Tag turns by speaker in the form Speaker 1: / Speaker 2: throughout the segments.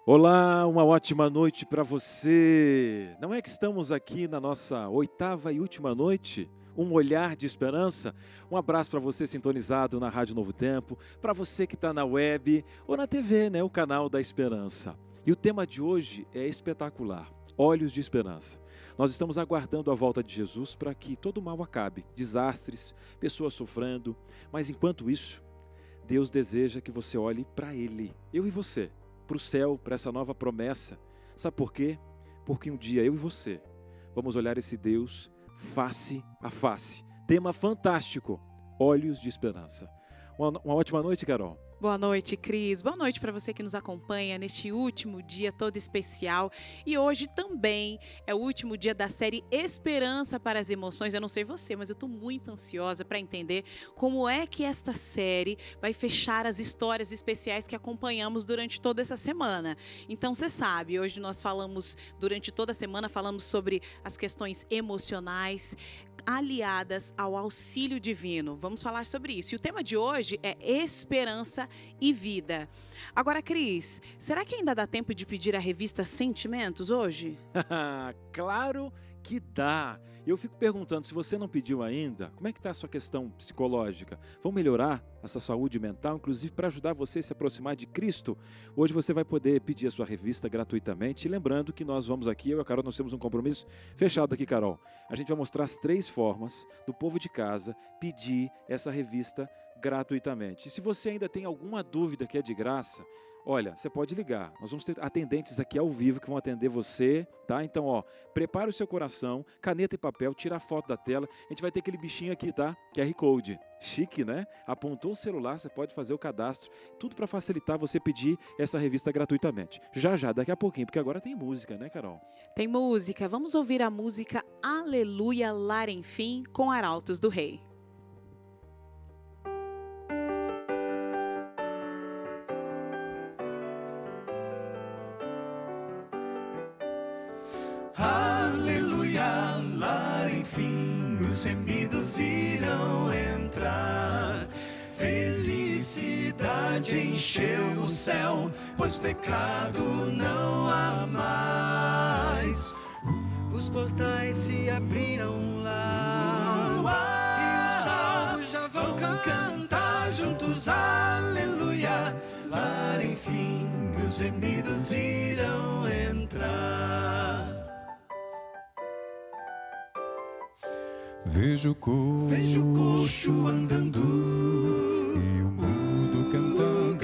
Speaker 1: Olá, uma ótima noite para você. Não é que estamos aqui na nossa oitava e última noite? Um olhar de esperança? Um abraço para você sintonizado na Rádio Novo Tempo, para você que está na web ou na TV, né? O canal da Esperança. E o tema de hoje é espetacular: Olhos de Esperança. Nós estamos aguardando a volta de Jesus para que todo mal acabe, desastres, pessoas sofrendo, mas enquanto isso, Deus deseja que você olhe para Ele, eu e você, para o céu, para essa nova promessa. Sabe por quê? Porque um dia eu e você vamos olhar esse Deus face a face. Tema fantástico: Olhos de Esperança. Uma ótima noite, Carol.
Speaker 2: Boa noite, Cris. Boa noite para você que nos acompanha neste último dia todo especial. E hoje também é o último dia da série Esperança para as Emoções. Eu não sei você, mas eu estou muito ansiosa para entender como é que esta série vai fechar as histórias especiais que acompanhamos durante toda essa semana. Então, você sabe, hoje nós falamos, durante toda a semana, falamos sobre as questões emocionais aliadas ao auxílio divino. Vamos falar sobre isso. E o tema de hoje é esperança e vida. Agora, Cris, será que ainda dá tempo de pedir a revista Sentimentos hoje?
Speaker 1: Claro que dá. Eu fico perguntando, se você não pediu ainda, como é que está a sua questão psicológica? Vamos melhorar essa saúde mental, inclusive para ajudar você a se aproximar de Cristo? Hoje você vai poder pedir a sua revista gratuitamente. E lembrando que nós vamos aqui, eu e a Carol, nós temos um compromisso fechado aqui, Carol. A gente vai mostrar as 3 formas do povo de casa pedir essa revista gratuitamente. E se você ainda tem alguma dúvida que é de graça, olha, você pode ligar. Nós vamos ter atendentes aqui ao vivo que vão atender você, tá? Então, prepare o seu coração, caneta e papel, tira a foto da tela. A gente vai ter aquele bichinho aqui, tá? QR Code. Chique, né? Apontou o celular, você pode fazer o cadastro. Tudo para facilitar você pedir essa revista gratuitamente. Já, daqui a pouquinho, porque agora tem música, né, Carol?
Speaker 2: Tem música. Vamos ouvir a música Aleluia, Lar Enfim, com Arautos do Rei.
Speaker 3: Aleluia, lar, enfim, os gemidos irão entrar. Felicidade encheu o céu, pois pecado não há mais. Os portais se abriram lá, e os salvos já vão cantar juntos. Aleluia, lar, enfim, os gemidos irão entrar.
Speaker 4: Vejo o coxo andando e o mudo cantando.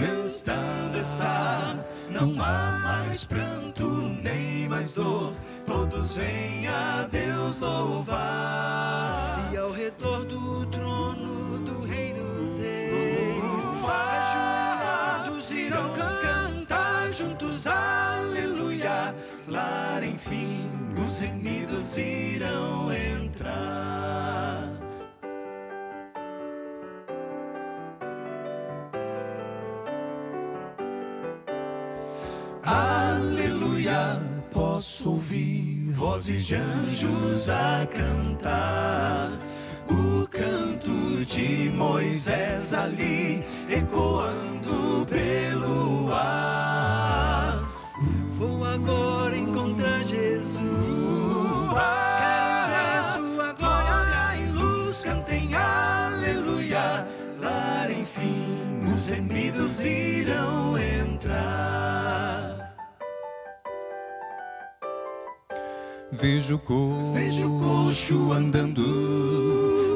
Speaker 3: Está, não há mais pranto nem mais dor. Todos vêm a Deus louvar. E ao redor do trono do Rei dos Reis, ajoelhados irão cantar juntos. Aleluia, lar, enfim, os gemidos irão entrar. Aleluia, posso ouvir vozes de anjos a cantar. O canto de Moisés ali ecoando pelo ar. Vou agora encontrar Jesus. Quero ver sua glória e luz. Cantem aleluia, lar, enfim, os gemidos irão entrar.
Speaker 4: Vejo o coxo andando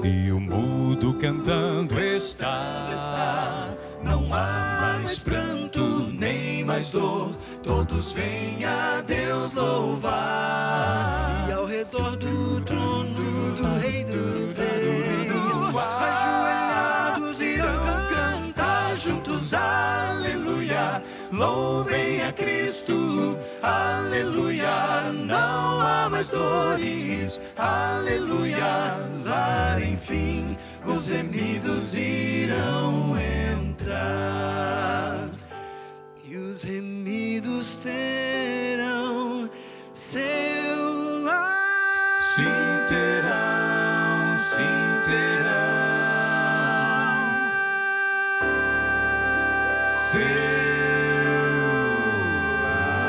Speaker 4: e o mudo cantando.
Speaker 3: Está, não há mais pranto nem mais dor. Todos vêm a Deus louvar. E ao redor do trono do Rei dos Reis, ajoelhados irão cantar juntos. Aleluia, louvem a Cristo. Aleluia, não há mais dores. Aleluia, lar, enfim, os gemidos irão entrar. E os gemidos terão seu lar.
Speaker 4: Sim, terão, sim, terão. Seu lar.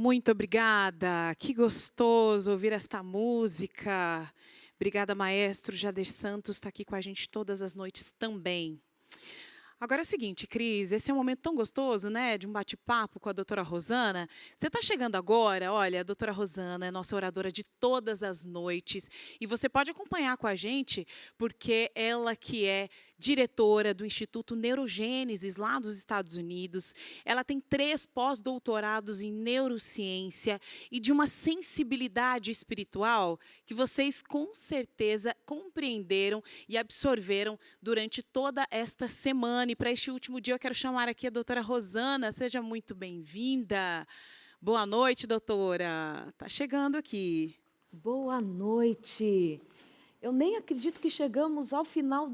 Speaker 2: Muito obrigada. Que gostoso ouvir esta música. Obrigada, maestro Jader Santos, está aqui com a gente todas as noites também. Agora é o seguinte, Cris, esse é um momento tão gostoso, né, de um bate-papo com a doutora Rosana. Você está chegando agora, olha, a doutora Rosana é nossa oradora de todas as noites e você pode acompanhar com a gente, porque ela que é diretora do Instituto Neurogênesis lá dos Estados Unidos, ela tem 3 pós-doutorados em neurociência e de uma sensibilidade espiritual que vocês com certeza compreenderam e absorveram durante toda esta semana. E para este último dia eu quero chamar aqui a doutora Rosana, seja muito bem-vinda. Boa noite, doutora. Está chegando aqui.
Speaker 5: Boa noite. Eu nem acredito que chegamos ao final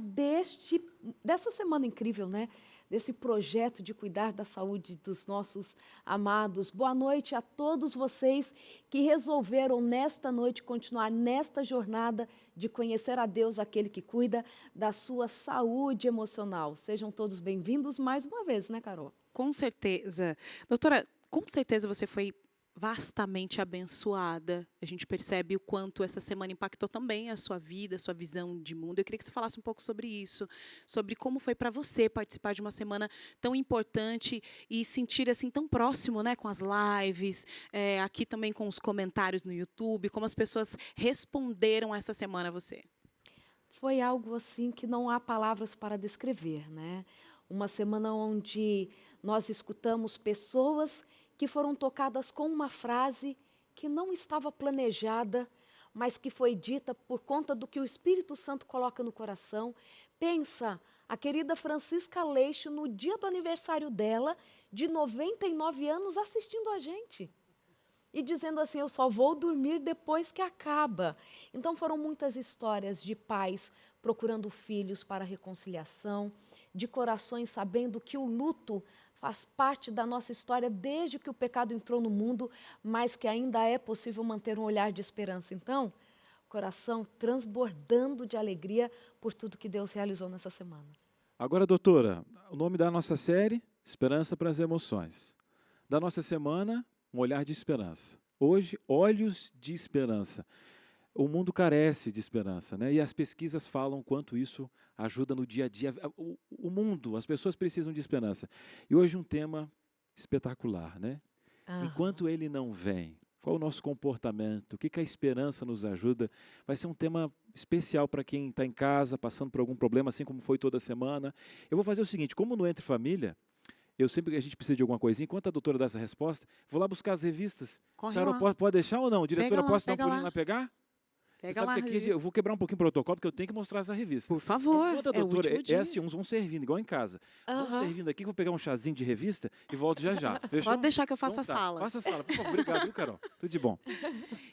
Speaker 5: dessa semana incrível, né? Desse projeto de cuidar da saúde dos nossos amados. Boa noite a todos vocês que resolveram nesta noite continuar nesta jornada de conhecer a Deus, aquele que cuida da sua saúde emocional. Sejam todos bem-vindos mais uma vez, né, Carol?
Speaker 2: Com certeza. Doutora, com certeza você foi vastamente abençoada. A gente percebe o quanto essa semana impactou também a sua vida, a sua visão de mundo. Eu queria que você falasse um pouco sobre isso, sobre como foi para você participar de uma semana tão importante e sentir assim tão próximo, né, com as lives, aqui também com os comentários no YouTube, como as pessoas responderam essa semana a você.
Speaker 5: Foi algo assim que não há palavras para descrever, né? Uma semana onde nós escutamos pessoas que foram tocadas com uma frase que não estava planejada, mas que foi dita por conta do que o Espírito Santo coloca no coração. Pensa, a querida Francisca Aleixo, no dia do aniversário dela, de 99 anos, assistindo a gente. E dizendo assim, eu só vou dormir depois que acaba. Então foram muitas histórias de pais procurando filhos para reconciliação, de corações sabendo que o luto faz parte da nossa história desde que o pecado entrou no mundo, mas que ainda é possível manter um olhar de esperança. Então, coração transbordando de alegria por tudo que Deus realizou nessa semana.
Speaker 1: Agora, doutora, o nome da nossa série, Esperança para as Emoções. Da nossa semana, um olhar de esperança. Hoje, olhos de esperança. O mundo carece de esperança, né? E as pesquisas falam quanto isso ajuda no dia a dia. O mundo, as pessoas precisam de esperança. E hoje um tema espetacular, né? Enquanto ele não vem, qual o nosso comportamento? O que a esperança nos ajuda? Vai ser um tema especial para quem está em casa, passando por algum problema, assim como foi toda semana. Eu vou fazer o seguinte, como no Entre Família, eu sempre que a gente precisa de alguma coisinha, enquanto a doutora dá essa resposta, vou lá buscar as revistas.
Speaker 2: Corre
Speaker 1: Carol,
Speaker 2: lá.
Speaker 1: pode deixar ou não? Diretora,
Speaker 2: Pega lá,
Speaker 1: posso dar um
Speaker 2: pega
Speaker 1: pulinho
Speaker 2: lá.
Speaker 1: lá pegar? Você
Speaker 2: Pega
Speaker 1: sabe
Speaker 2: lá
Speaker 1: que
Speaker 2: a
Speaker 1: aqui
Speaker 2: revista.
Speaker 1: eu vou quebrar um pouquinho o protocolo, porque eu tenho que mostrar essa revista.
Speaker 2: Por favor,
Speaker 1: Enquanto a
Speaker 2: é o
Speaker 1: doutora,
Speaker 2: último dia.
Speaker 1: assim, uns vão servindo, igual em casa. Vamos
Speaker 5: Aham.
Speaker 1: servindo aqui, vou pegar um chazinho de revista e volto já já. Fechou?
Speaker 2: Pode deixar que eu faça
Speaker 1: Então
Speaker 2: a
Speaker 1: tá,
Speaker 2: sala.
Speaker 1: Faça a sala, por favor. Obrigado, viu, Carol? Tudo de bom.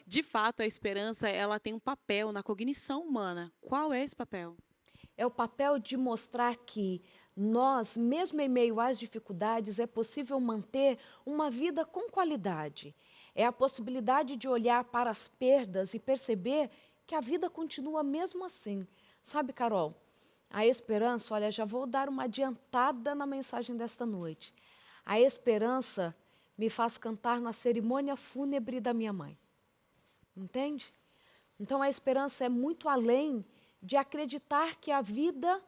Speaker 2: De fato, a esperança ela tem um papel na cognição humana. Qual é esse papel?
Speaker 5: É o papel de mostrar que nós, mesmo em meio às dificuldades, é possível manter uma vida com qualidade. É a possibilidade de olhar para as perdas e perceber que a vida continua mesmo assim. Sabe, Carol, a esperança, olha, já vou dar uma adiantada na mensagem desta noite. A esperança me faz cantar na cerimônia fúnebre da minha mãe. Entende? Então a esperança é muito além de acreditar que a vida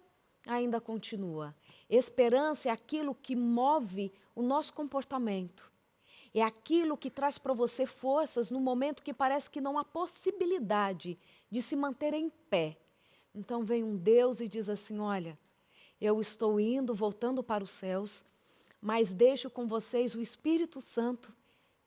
Speaker 5: ainda continua. Esperança é aquilo que move o nosso comportamento. É aquilo que traz para você forças no momento que parece que não há possibilidade de se manter em pé. Então vem um Deus e diz assim, olha, eu estou indo, voltando para os céus, mas deixo com vocês o Espírito Santo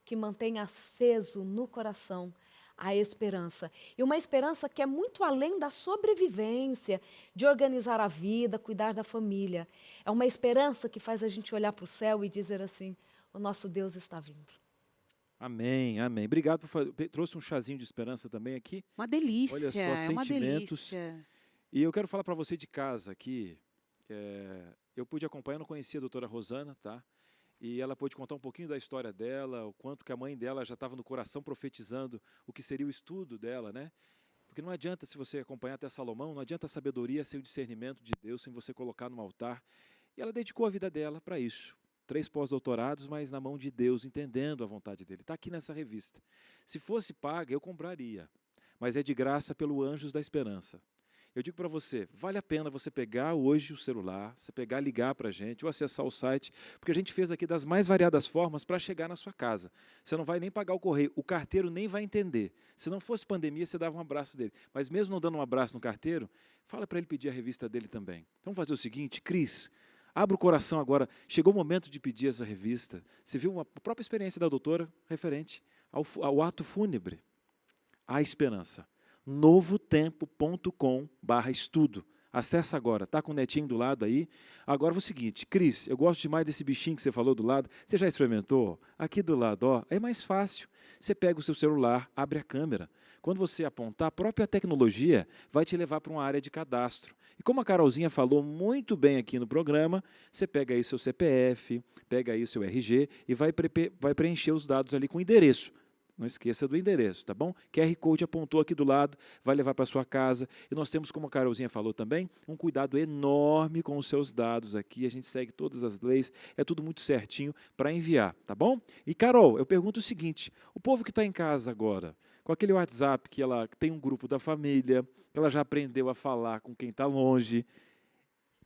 Speaker 5: que mantém aceso no coração a esperança. E uma esperança que é muito além da sobrevivência, de organizar a vida, cuidar da família. É uma esperança que faz a gente olhar para o céu e dizer assim, o nosso Deus está vindo.
Speaker 1: Amém, amém. Obrigado por fazer. Trouxe um chazinho de esperança também aqui.
Speaker 2: Uma delícia,
Speaker 1: Olha só,
Speaker 2: é uma
Speaker 1: sentimentos.
Speaker 2: delícia.
Speaker 1: E eu quero falar para você de casa aqui. Eu pude acompanhar, eu não conhecia a doutora Rosana, tá? E ela pôde contar um pouquinho da história dela, o quanto que a mãe dela já estava no coração profetizando o que seria o estudo dela, né? Porque não adianta, se você acompanhar até Salomão, não adianta a sabedoria sem o discernimento de Deus, sem você colocar no altar. E ela dedicou a vida dela para isso. 3 pós-doutorados, mas na mão de Deus, entendendo a vontade dele. Está aqui nessa revista. Se fosse paga, eu compraria, mas é de graça pelo Anjos da Esperança. Eu digo para você, vale a pena você pegar hoje o celular, você pegar, ligar para a gente ou acessar o site, porque a gente fez aqui das mais variadas formas para chegar na sua casa. Você não vai nem pagar o correio, o carteiro nem vai entender. Se não fosse pandemia, você dava um abraço dele. Mas mesmo não dando um abraço no carteiro, fala para ele pedir a revista dele também. Então vamos fazer o seguinte, Cris, abra o coração agora, chegou o momento de pedir essa revista. Você viu a própria experiência da doutora referente ao ato fúnebre, à esperança. novotempo.com/estudo. Acessa agora, tá com o netinho do lado aí. Agora é o seguinte, Cris, eu gosto demais desse bichinho que você falou do lado. Você já experimentou? Aqui do lado, ó, é mais fácil. Você pega o seu celular, abre a câmera. Quando você apontar, a própria tecnologia vai te levar para uma área de cadastro. E como a Carolzinha falou muito bem aqui no programa, você pega aí seu CPF, pega aí o seu RG e vai preencher os dados ali com endereço. Não esqueça do endereço, tá bom? QR Code apontou aqui do lado, vai levar para sua casa. E nós temos, como a Carolzinha falou também, um cuidado enorme com os seus dados aqui. A gente segue todas as leis, é tudo muito certinho para enviar, tá bom? E, Carol, eu pergunto o seguinte, o povo que está em casa agora, com aquele WhatsApp que ela tem um grupo da família, que ela já aprendeu a falar com quem está longe,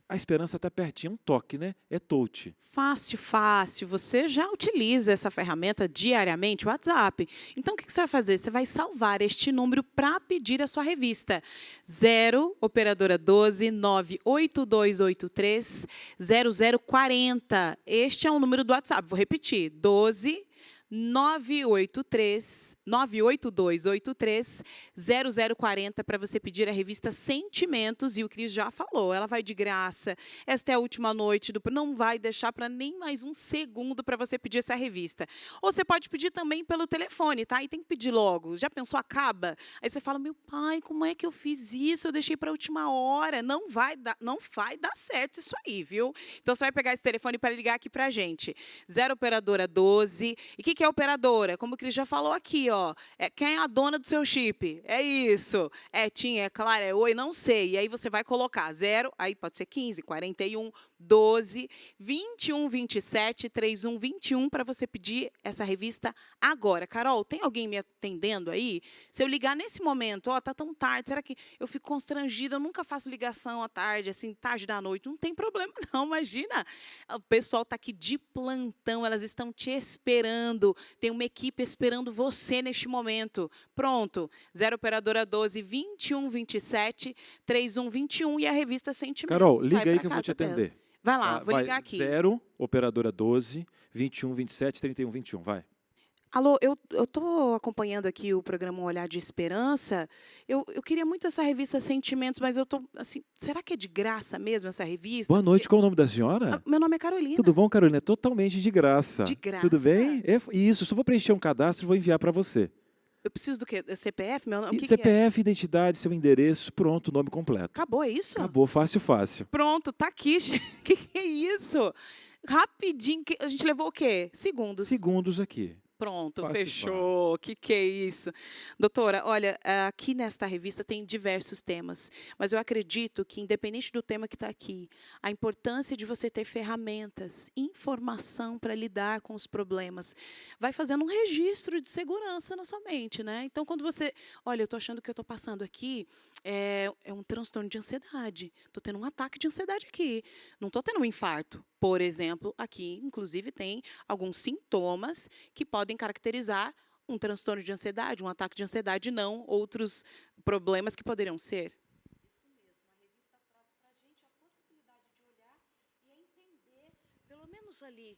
Speaker 1: a esperança está pertinho, um toque, né? É touch.
Speaker 2: Fácil, fácil. Você já utiliza essa ferramenta diariamente, o WhatsApp. Então, o que você vai fazer? Você vai salvar este número para pedir a sua revista. 0, operadora 12 98283 0040. Este é o número do WhatsApp. Vou repetir. 12 98283 0040 para você pedir a revista Sentimentos, e o Cris já falou, ela vai de graça. Esta é a última noite, não vai deixar para nem mais um segundo para você pedir essa revista. Ou você pode pedir também pelo telefone, tá? E tem que pedir logo. Já pensou, acaba? Aí você fala, meu pai, como é que eu fiz isso? Eu deixei para a última hora. Não vai dar certo isso aí, viu? Então você vai pegar esse telefone para ligar aqui para a gente. 0 operadora 12. E o que é operadora? Como o Cris já falou aqui, ó. Quem é a dona do seu chip? É isso. É TIM, é Claro, é Oi, não sei. E aí você vai colocar 0, aí pode ser 15, 41, 12, 21, 27, 31, 21 para você pedir essa revista agora. Carol, tem alguém me atendendo aí? Se eu ligar nesse momento, ó, tá tão tarde, será que eu fico constrangida? Eu nunca faço ligação à tarde, assim, tarde da noite. Não tem problema não, imagina. O pessoal está aqui de plantão, elas estão te esperando. Tem uma equipe esperando você neste momento. Pronto. 0 operadora 12 21 27 31 21 e a revista Sentimentos.
Speaker 1: Carol, liga aí que eu vou te atender.
Speaker 2: Dela. Vai lá, vou ligar aqui.
Speaker 1: 0 operadora 12 21 27 31 21, vai.
Speaker 2: Alô, eu estou acompanhando aqui o programa Um Olhar de Esperança. Eu queria muito essa revista Sentimentos, mas eu estou assim, será que é de graça mesmo essa revista?
Speaker 1: Boa noite, qual o nome da senhora?
Speaker 2: Meu nome é Carolina.
Speaker 1: Tudo bom, Carolina? É totalmente de graça.
Speaker 2: De graça.
Speaker 1: Tudo bem? Isso, só vou preencher um cadastro e vou enviar para você.
Speaker 2: Eu preciso do quê? CPF? Meu nome? O que
Speaker 1: CPF, identidade, seu endereço, pronto, nome completo.
Speaker 2: Acabou, é isso?
Speaker 1: Acabou, fácil, fácil.
Speaker 2: Pronto, tá aqui. Que é isso? Rapidinho, a gente levou o quê? Segundos.
Speaker 1: Segundos aqui.
Speaker 2: Pronto,
Speaker 1: Fácil,
Speaker 2: fechou. Que é isso? Doutora, olha, aqui nesta revista tem diversos temas, mas eu acredito que, independente do tema que está aqui, a importância de você ter ferramentas, informação para lidar com os problemas, vai fazendo um registro de segurança na sua mente, né? Então, quando você, olha, eu estou achando que eu estou passando aqui, é um transtorno de ansiedade, estou tendo um ataque de ansiedade aqui, não estou tendo um infarto. Por exemplo, aqui, inclusive, tem alguns sintomas que podem caracterizar um transtorno de ansiedade, um ataque de ansiedade, não outros problemas que poderiam ser.
Speaker 5: Isso mesmo, a revista traz para a gente a possibilidade de olhar e entender, pelo menos ali.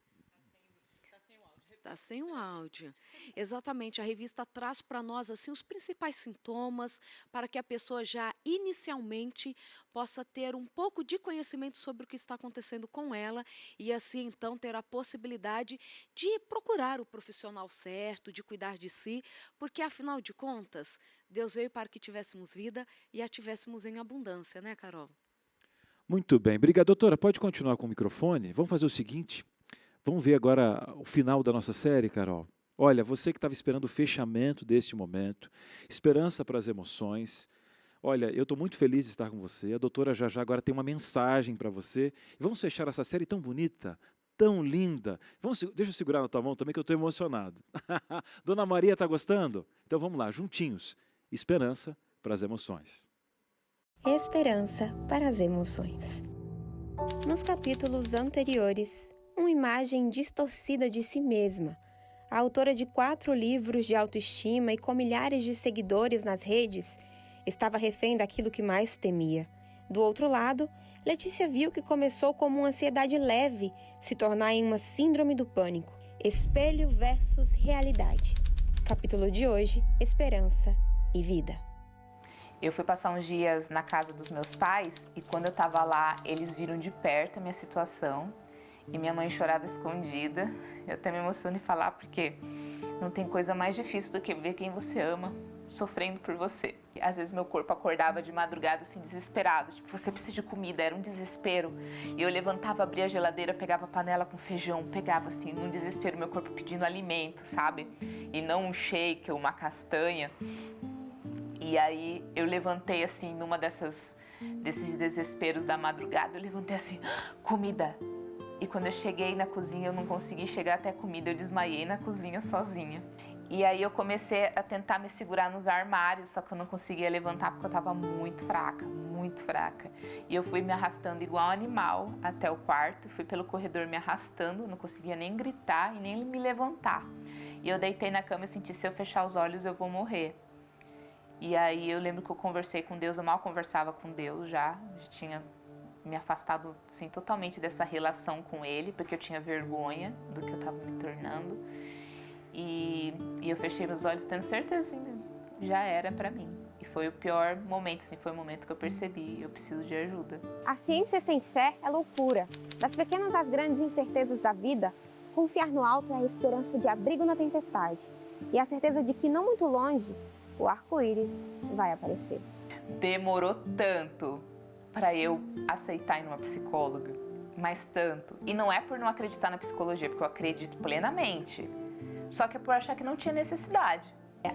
Speaker 5: Está sem o áudio. Exatamente, a revista traz para nós assim os principais sintomas para que a pessoa já inicialmente possa ter um pouco de conhecimento sobre o que está acontecendo com ela e assim então ter a possibilidade de procurar o profissional certo, de cuidar de si, porque afinal de contas, Deus veio para que tivéssemos vida e a tivéssemos em abundância, né, Carol?
Speaker 1: Muito bem, obrigado, doutora. Pode continuar com o microfone? Vamos fazer o seguinte. Vamos ver agora o final da nossa série, Carol. Olha, você que estava esperando o fechamento deste momento, esperança para as emoções. Olha, eu estou muito feliz de estar com você. A doutora já agora tem uma mensagem para você. E vamos fechar essa série tão bonita, tão linda. Deixa eu segurar na tua mão também que eu estou emocionado. Dona Maria está gostando? Então vamos lá, juntinhos. Esperança para as emoções.
Speaker 6: Esperança para as emoções. Nos capítulos anteriores, uma imagem distorcida de si mesma. A autora de 4 livros de autoestima e com milhares de seguidores nas redes, estava refém daquilo que mais temia. Do outro lado, Letícia viu que começou como uma ansiedade leve se tornar em uma síndrome do pânico. Espelho versus realidade. Capítulo de hoje, Esperança e Vida.
Speaker 7: Eu fui passar uns dias na casa dos meus pais e quando eu estava lá, eles viram de perto a minha situação e minha mãe chorava escondida. Eu até me emociono em falar porque não tem coisa mais difícil do que ver quem você ama sofrendo por você. Às vezes meu corpo acordava de madrugada assim desesperado, tipo, você precisa de comida, era um desespero. E eu levantava, abria a geladeira, pegava a panela com feijão, pegava assim, num desespero, meu corpo pedindo alimento, sabe? E não um shake ou uma castanha. E aí eu levantei assim, numa desses desesperos da madrugada, eu levantei assim, comida. E quando eu cheguei na cozinha, eu não consegui chegar até a comida, eu desmaiei na cozinha sozinha. E aí eu comecei a tentar me segurar nos armários, só que eu não conseguia levantar porque eu estava muito fraca, muito fraca. E eu fui me arrastando igual um animal até o quarto, fui pelo corredor me arrastando, não conseguia nem gritar e nem me levantar. E eu deitei na cama e senti, se eu fechar os olhos eu vou morrer. E aí eu lembro que eu conversei com Deus, eu mal conversava com Deus já tinha me afastado assim, totalmente dessa relação com Ele, porque eu tinha vergonha do que eu estava me tornando. E eu fechei meus olhos tendo certeza que já era para mim. E foi o pior momento, assim, foi o momento que eu percebi, eu preciso de ajuda.
Speaker 8: A ciência sem fé é loucura. Das pequenas às grandes incertezas da vida, confiar no alto é a esperança de abrigo na tempestade. E a certeza de que não muito longe, o arco-íris vai aparecer.
Speaker 7: Demorou tanto para eu aceitar ir numa psicóloga, mas tanto. E não é por não acreditar na psicologia, porque eu acredito plenamente. Só que é por achar que não tinha necessidade.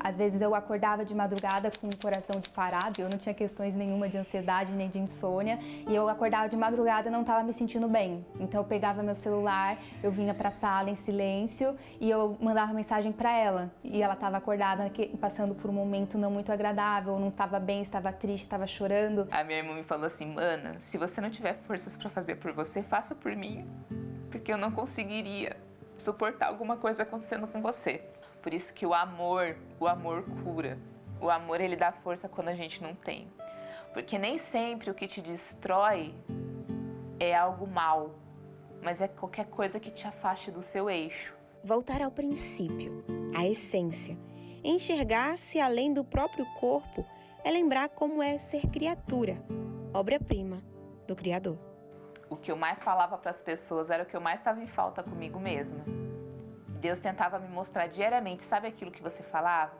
Speaker 9: Às vezes eu acordava de madrugada com o coração disparado, eu não tinha questões nenhuma de ansiedade nem de insônia, e eu acordava de madrugada e não estava me sentindo bem. Então eu pegava meu celular, eu vinha para a sala em silêncio e eu mandava mensagem para ela. E ela estava acordada, passando por um momento não muito agradável, não estava bem, estava triste, estava chorando.
Speaker 7: A minha irmã me falou assim, mana, se você não tiver forças para fazer por você, faça por mim, porque eu não conseguiria suportar alguma coisa acontecendo com você. Por isso que o amor cura. O amor, ele dá força quando a gente não tem. Porque nem sempre o que te destrói é algo mal, mas é qualquer coisa que te afaste do seu eixo.
Speaker 6: Voltar ao princípio, à essência. Enxergar-se além do próprio corpo é lembrar como é ser criatura, obra-prima do Criador.
Speaker 7: O que eu mais falava para as pessoas era o que eu mais estava em falta comigo mesma. Deus tentava me mostrar diariamente, sabe aquilo que você falava?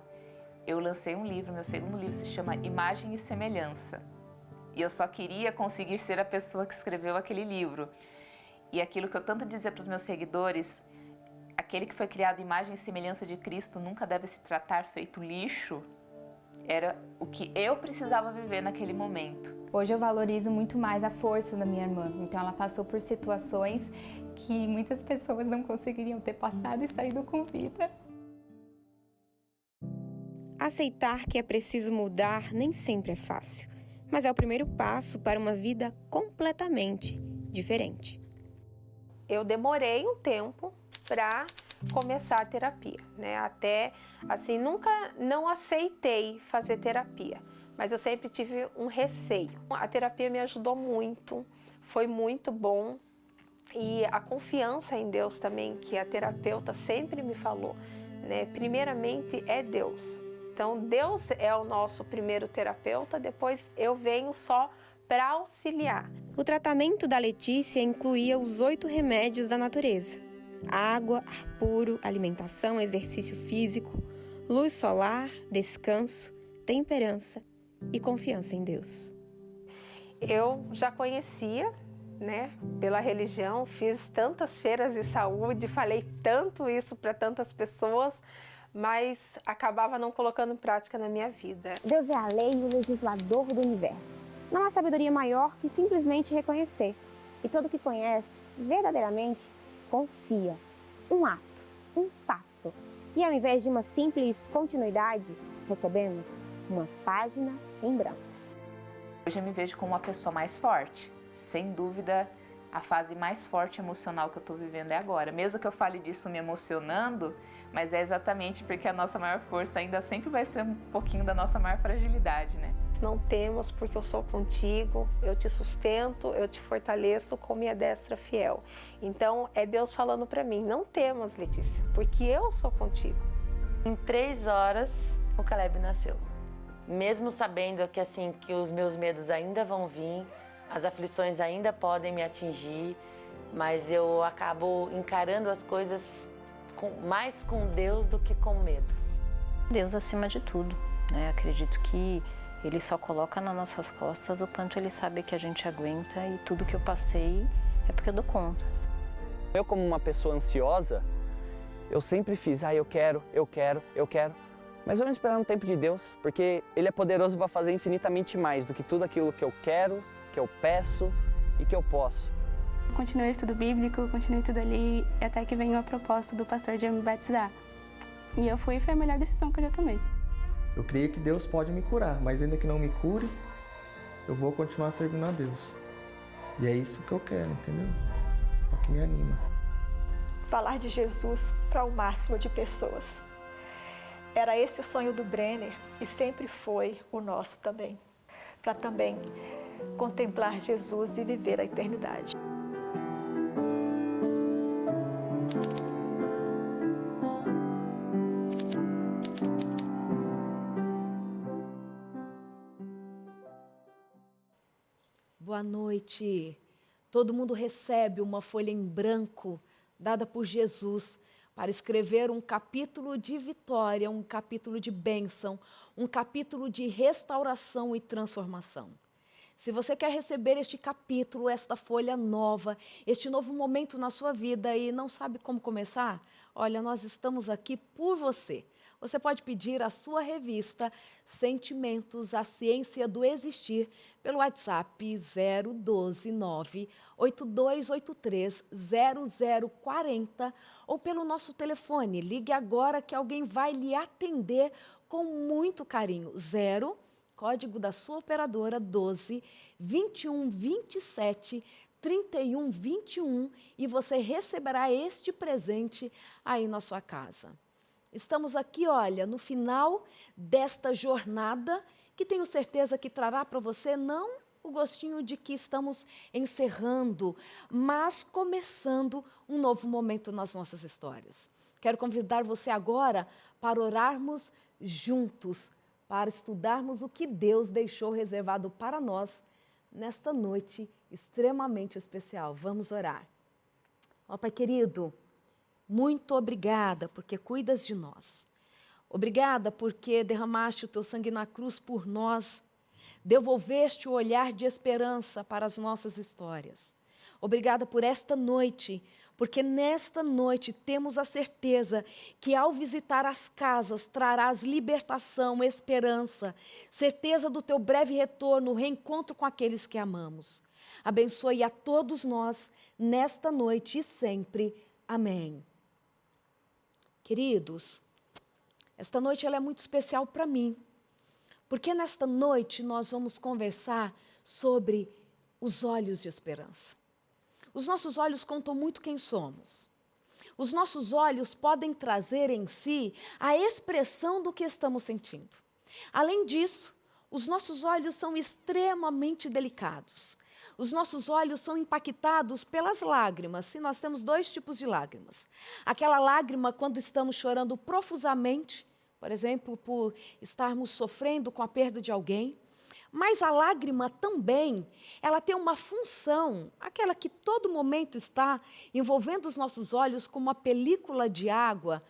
Speaker 7: Eu lancei um livro, meu segundo livro se chama Imagem e Semelhança. E eu só queria conseguir ser a pessoa que escreveu aquele livro. E aquilo que eu tanto dizia para os meus seguidores, aquele que foi criado imagem e semelhança de Cristo nunca deve se tratar feito lixo, era o que eu precisava viver naquele momento.
Speaker 9: Hoje eu valorizo muito mais a força da minha irmã. Então ela passou por situações que muitas pessoas não conseguiriam ter passado e saído com vida.
Speaker 6: Aceitar que é preciso mudar nem sempre é fácil, mas é o primeiro passo para uma vida completamente diferente.
Speaker 10: Eu demorei um tempo para começar a terapia, né? Até, assim, não aceitei fazer terapia, mas eu sempre tive um receio. A terapia me ajudou muito, foi muito bom. E a confiança em Deus também, que a terapeuta sempre me falou, né? Primeiramente é Deus. Então Deus é o nosso primeiro terapeuta, depois eu venho só para auxiliar.
Speaker 6: O tratamento da Letícia incluía os 8 remédios da natureza: água, ar puro, alimentação, exercício físico, luz solar, descanso, temperança e confiança em Deus.
Speaker 10: Eu já conhecia, né, pela religião, fiz tantas feiras de saúde, falei tanto isso para tantas pessoas, mas acabava não colocando em prática na minha vida.
Speaker 8: Deus é a lei e o legislador do universo. Não há sabedoria maior que simplesmente reconhecer. E todo que conhece, verdadeiramente, confia. Um ato, um passo. E ao invés de uma simples continuidade, recebemos uma página em branco.
Speaker 7: Hoje eu me vejo como uma pessoa mais forte. Sem dúvida, a fase mais forte emocional que eu estou vivendo é agora. Mesmo que eu fale disso me emocionando, mas é exatamente porque a nossa maior força ainda sempre vai ser um pouquinho da nossa maior fragilidade, né?
Speaker 10: Não temos, porque eu sou contigo, eu te sustento, eu te fortaleço com minha destra fiel. Então, é Deus falando para mim, não temos, Letícia, porque eu sou contigo.
Speaker 11: Em 3 horas, o Caleb nasceu. Mesmo sabendo que, assim, que os meus medos ainda vão vir, as aflições ainda podem me atingir, mas eu acabo encarando as coisas mais com Deus do que com medo.
Speaker 12: Deus acima de tudo, né? Acredito que Ele só coloca nas nossas costas o quanto Ele sabe que a gente aguenta, e tudo que eu passei é porque eu dou conta.
Speaker 13: Eu, como uma pessoa ansiosa, eu sempre fiz, eu quero. Mas vamos esperar no tempo de Deus, porque Ele é poderoso para fazer infinitamente mais do que tudo aquilo que eu quero, que eu peço e que eu posso.
Speaker 14: Continuei o estudo bíblico, continuei tudo ali, até que veio a proposta do pastor de me batizar. E eu fui e foi a melhor decisão que eu já tomei.
Speaker 15: Eu creio que Deus pode me curar, mas ainda que não me cure, eu vou continuar servindo a Deus. E é isso que eu quero, entendeu? É o que me anima.
Speaker 16: Falar de Jesus para o máximo de pessoas. Era esse o sonho do Brenner e sempre foi o nosso também. Para também contemplar Jesus e viver a eternidade.
Speaker 5: Boa noite. Todo mundo recebe uma folha em branco dada por Jesus para escrever um capítulo de vitória, um capítulo de bênção, um capítulo de restauração e transformação. Se você quer receber este capítulo, esta folha nova, este novo momento na sua vida e não sabe como começar, olha, nós estamos aqui por você. Você pode pedir a sua revista Sentimentos, a Ciência do Existir pelo WhatsApp 012-98283-0040 ou pelo nosso telefone. Ligue agora que alguém vai lhe atender com muito carinho. 0, código da sua operadora 12 21 27 31 21 e você receberá este presente aí na sua casa. Estamos aqui, olha, no final desta jornada, que tenho certeza que trará para você não o gostinho de que estamos encerrando, mas começando um novo momento nas nossas histórias. Quero convidar você agora para orarmos juntos, para estudarmos o que Deus deixou reservado para nós nesta noite extremamente especial. Vamos orar. Ó Pai querido, muito obrigada porque cuidas de nós. Obrigada porque derramaste o teu sangue na cruz por nós. Devolveste o olhar de esperança para as nossas histórias. Obrigada por esta noite, porque nesta noite temos a certeza que ao visitar as casas trarás libertação, esperança, certeza do teu breve retorno, reencontro com aqueles que amamos. Abençoe a todos nós nesta noite e sempre. Amém. Queridos, esta noite ela é muito especial para mim, porque nesta noite nós vamos conversar sobre os olhos de esperança. Os nossos olhos contam muito quem somos. Os nossos olhos podem trazer em si a expressão do que estamos sentindo. Além disso, os nossos olhos são extremamente delicados. Os nossos olhos são impactados pelas lágrimas. E nós temos 2 tipos de lágrimas. Aquela lágrima quando estamos chorando profusamente, por exemplo, por estarmos sofrendo com a perda de alguém. Mas a lágrima também, ela tem uma função, aquela que todo momento está envolvendo os nossos olhos com uma película de água,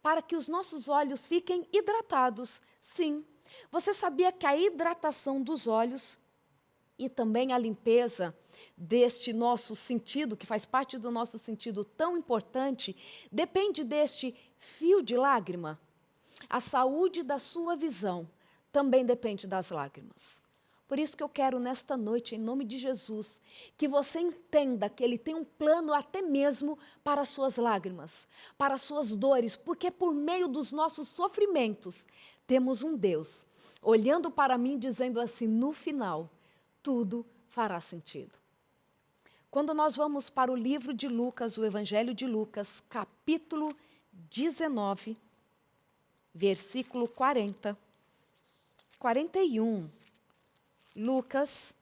Speaker 5: para que os nossos olhos fiquem hidratados. Sim, você sabia que a hidratação dos olhos e também a limpeza deste nosso sentido, que faz parte do nosso sentido tão importante, depende deste fio de lágrima? A saúde da sua visão também depende das lágrimas. Por isso que eu quero nesta noite, em nome de Jesus, que você entenda que Ele tem um plano até mesmo para as suas lágrimas, para as suas dores, porque por meio dos nossos sofrimentos, temos um Deus olhando para mim dizendo assim, no final, tudo fará sentido. Quando nós vamos para o livro de Lucas, o Evangelho de Lucas, capítulo 19, versículo 40, 41, Lucas,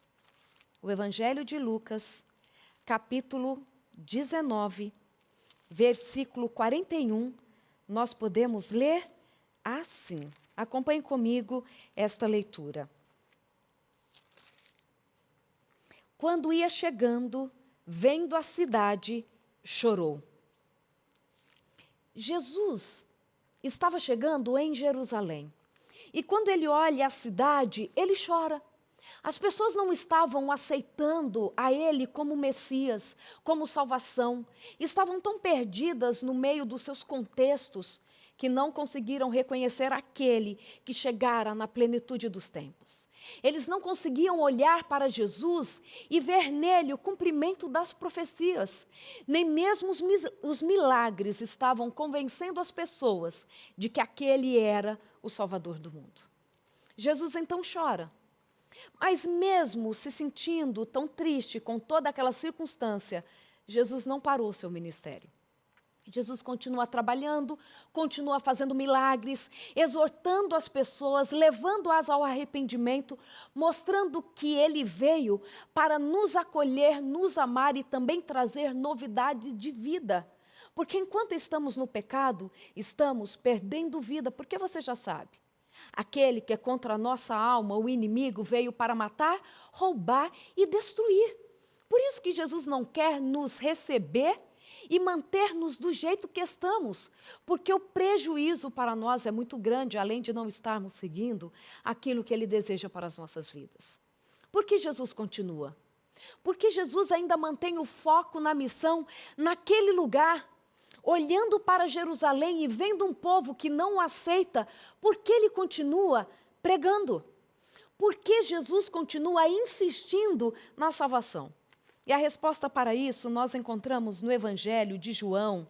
Speaker 5: o Evangelho de Lucas, capítulo 19, versículo 41, nós podemos ler assim. Acompanhe comigo esta leitura. Quando ia chegando, vendo a cidade, chorou. Jesus estava chegando em Jerusalém. E quando ele olha a cidade, ele chora. As pessoas não estavam aceitando a ele como Messias, como salvação. Estavam tão perdidas no meio dos seus contextos que não conseguiram reconhecer aquele que chegara na plenitude dos tempos. Eles não conseguiam olhar para Jesus e ver nele o cumprimento das profecias. Nem mesmo os milagres estavam convencendo as pessoas de que aquele era o Salvador do mundo. Jesus então chora. Mas mesmo se sentindo tão triste com toda aquela circunstância, Jesus não parou seu ministério. Jesus continua trabalhando, continua fazendo milagres, exortando as pessoas, levando-as ao arrependimento, mostrando que Ele veio para nos acolher, nos amar e também trazer novidade de vida. Porque enquanto estamos no pecado, estamos perdendo vida, porque você já sabe. Aquele que é contra a nossa alma, o inimigo, veio para matar, roubar e destruir. Por isso que Jesus não quer nos receber e manter-nos do jeito que estamos, porque o prejuízo para nós é muito grande, além de não estarmos seguindo aquilo que Ele deseja para as nossas vidas. Por que Jesus continua? Porque Jesus ainda mantém o foco na missão, naquele lugar, olhando para Jerusalém e vendo um povo que não o aceita, porque Ele continua pregando? Porque Jesus continua insistindo na salvação? E a resposta para isso nós encontramos no Evangelho de João,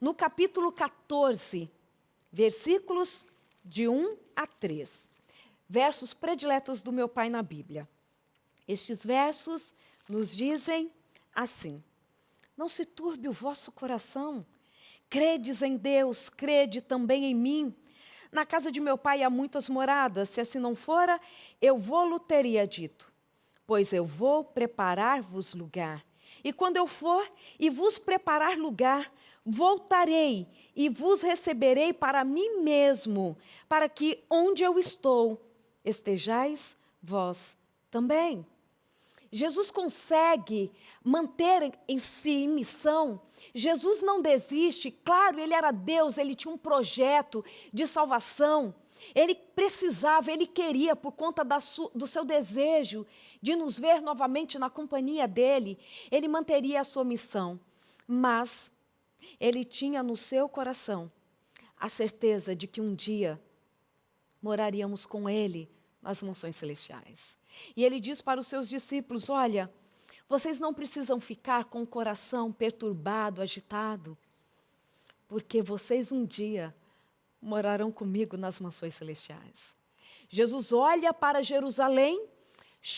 Speaker 5: no capítulo 14, versículos de 1 a 3. Versos prediletos do meu pai na Bíblia. Estes versos nos dizem assim: não se turbe o vosso coração, credes em Deus, crede também em mim. Na casa de meu pai há muitas moradas, se assim não fora, eu vou-lo teria dito. Pois eu vou preparar-vos lugar. E quando eu for e vos preparar lugar, voltarei e vos receberei para mim mesmo, para que onde eu estou, estejais vós também. Jesus consegue manter em si em missão. Jesus não desiste. Claro, Ele era Deus, Ele tinha um projeto de salvação. Ele precisava, Ele queria, por conta do seu desejo de nos ver novamente na companhia dEle, Ele manteria a sua missão. Mas Ele tinha no seu coração a certeza de que um dia moraríamos com Ele nas mansões celestiais. E Ele diz para os seus discípulos: olha, vocês não precisam ficar com o coração perturbado, agitado, porque vocês um dia morarão comigo nas mansões celestiais. Jesus olha para Jerusalém,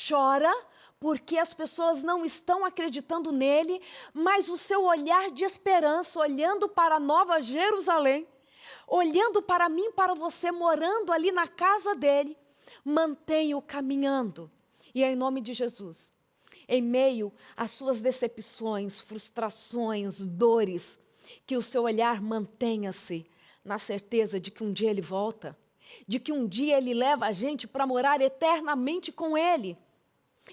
Speaker 5: chora, porque as pessoas não estão acreditando nele, mas o seu olhar de esperança, olhando para a nova Jerusalém, olhando para mim, para você, morando ali na casa dele, mantém-o caminhando. E é em nome de Jesus, em meio às suas decepções, frustrações, dores, que o seu olhar mantenha-se na certeza de que um dia Ele volta, de que um dia Ele leva a gente para morar eternamente com Ele.